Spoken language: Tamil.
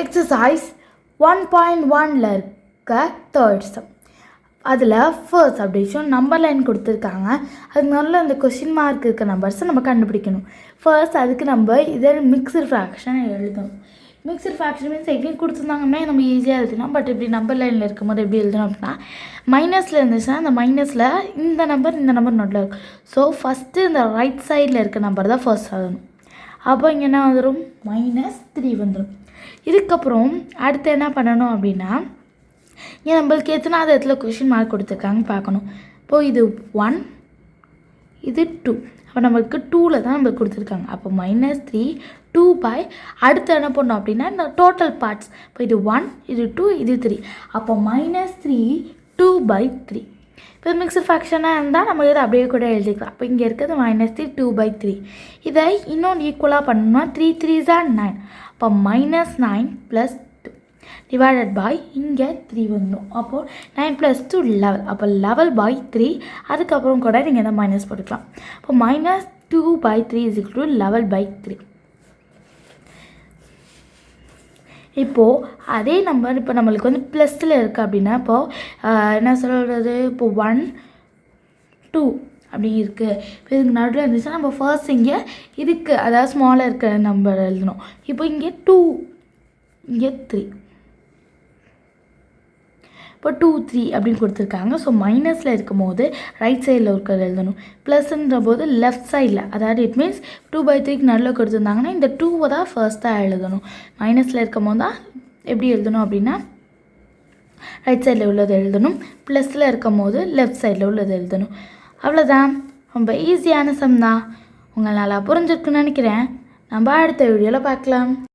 எக்ஸசைஸ் 1.1ல் இருக்க தேர்ட் சம். அதில் ஃபர்ஸ்ட் அப்படிச்சும் நம்பர் லைன் கொடுத்துருக்காங்க. அதுக்கு நல்ல இந்த கொஷின் மார்க் இருக்க நம்பர்ஸை நம்ம கண்டுபிடிக்கணும். ஃபர்ஸ்ட் அதுக்கு நம்ம இதில் மிக்சர் ஃப்ராக்ஷன் எழுதணும். மிக்சர் ஃப்ராக்ஷன் மீன்ஸ் எங்கேயும் கொடுத்துருந்தாங்கமே நம்ம ஈஸியாக எழுதணும். பட் இப்படி நம்பர் லைனில் இருக்கும்போது எப்படி எழுதணும் அப்படின்னா, மைனஸில் இருந்துச்சுன்னா அந்த மைனஸில் இந்த நம்பர் நோட்டில் இருக்கும். ஸோ ஃபஸ்ட்டு இந்த ரைட் சைடில் இருக்க நம்பர் தான் ஃபர்ஸ்ட் எழுதணும். அப்போ இங்கே என்ன வந்துடும், -3 வந்துடும். இதுக்கப்புறம் அடுத்து என்ன பண்ணணும் அப்படின்னா, ஏன் நம்மளுக்கு எத்தனாவது இடத்துல கொஷின் மார்க் கொடுத்துருக்காங்கன்னு பார்க்கணும். இப்போது இது 1, இது 2. அப்போ நம்மளுக்கு 2ல் தான் நம்மளுக்கு கொடுத்துருக்காங்க. அப்போ -3 2 அடுத்து என்ன பண்ணோம் அப்படின்னா இந்த டோட்டல் பார்ட்ஸ். இப்போ இது 1, இது 2, இது 3. அப்போ -3 2/3. இப்போ மிக்சர் ஃப்ராக்ஷனாக இருந்தால் நம்ம இதை அப்படியே கூட எழுதிக்கலாம். அப்போ இங்கே இருக்கிறது -3 2/3. இதை இன்னொன்று ஈக்குவலாக பண்ணணும்னா 3 3s are 9. அப்போ -9 + 2 டிவைடட் பை இங்கே 3 வந்துடும். அப்போது 9 + 2 11. அப்போ 11/3. அதுக்கப்புறம் கூட நீங்கள் இதை மைனஸ் போட்டுக்கலாம். அப்போ -2/3 = 11/3. இப்போது அதே நம்பர் இப்போ நம்மளுக்கு வந்து ப்ளஸில் இருக்குது அப்படின்னா, இப்போது என்ன சொல்கிறது, இப்போ 1 2 அப்படி இருக்குது. இப்போ இதுக்கு நடுவில் இருந்துச்சுன்னா நம்ம ஃபர்ஸ்ட் இங்கே இதுக்கு அதாவது ஸ்மாலாக இருக்கிற நம்பர் எழுதணும். இப்போ இங்கே 2, இங்கே 3. இப்போ 2 3 அப்படின்னு கொடுத்துருக்காங்க. ஸோ மைனஸில் இருக்கும் போது ரைட் சைடில் இருக்கிறது எழுதணும். ப்ளஸ்ன்ற போது லெஃப்ட் சைடில், அதாவது இட் மீன்ஸ் 2/3க்கு நடுவில் கொடுத்துருந்தாங்கன்னா இந்த 2வை தான் ஃபர்ஸ்ட்டாக எழுதணும். மைனஸில் இருக்கும் போது தான் எப்படி எழுதணும் அப்படின்னா ரைட் சைடில் உள்ளது எழுதணும். ப்ளஸில் இருக்கும் போது லெஃப்ட் சைடில் உள்ளது எழுதணும். அவ்வளோதான், ரொம்ப ஈஸியான சம் தான். உங்களை நல்லா புரிஞ்சிருக்குன்னு நினைக்கிறேன். நம்ம அடுத்த வீடியோவில் பார்க்கலாம்.